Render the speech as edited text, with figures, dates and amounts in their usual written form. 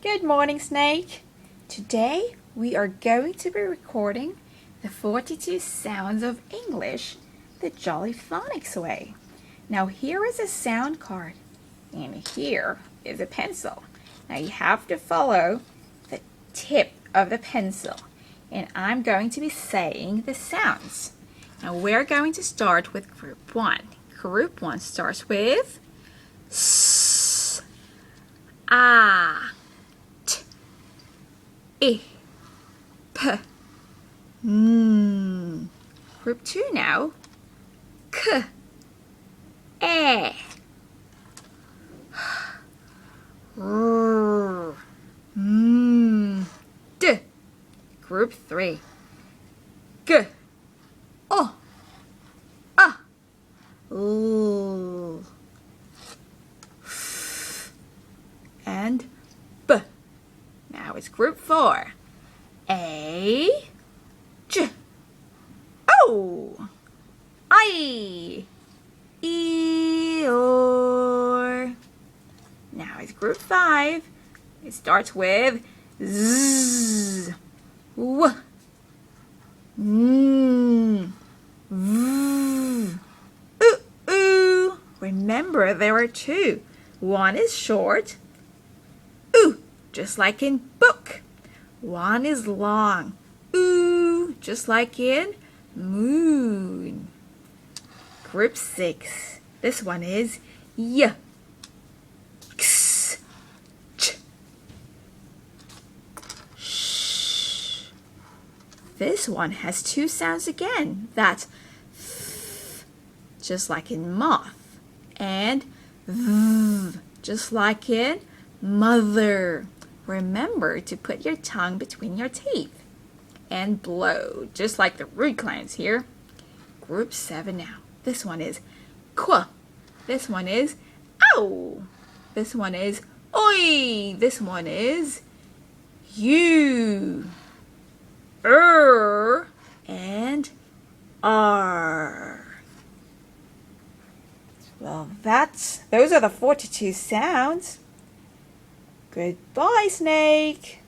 Good morning, Snake. Today we are going to be recording the 42 sounds of English the Jolly Phonics way. Now here is a sound card and here is a pencil. Now you have to follow the tip of the pencil and I'm going to be saying the sounds. Now we're going to start with group 1. Group 1 starts with S, A, T, I, P, N. Group 2 now. K, E, R, M, D. Group 3. G, O, A, L, F, and B. Now it's group 4. A, J, O, I, E, O. Now it's group 5. It starts with Z, W, N, V, Oo. Remember there are two. One is short, oo, just like in book. One is long, oo, just like in moon. Group 6. This one is Y, X, Ch, Sh. This one has two sounds again. That's F, just like in moth, and V, just like in mother. Remember to put your tongue between your teeth and blow, just like the rude clowns here. Group 7 now. This one is Qu. This one is Ow. This one is Oi. This one is You. And R. Well, those are the 42 sounds. Goodbye, Snake.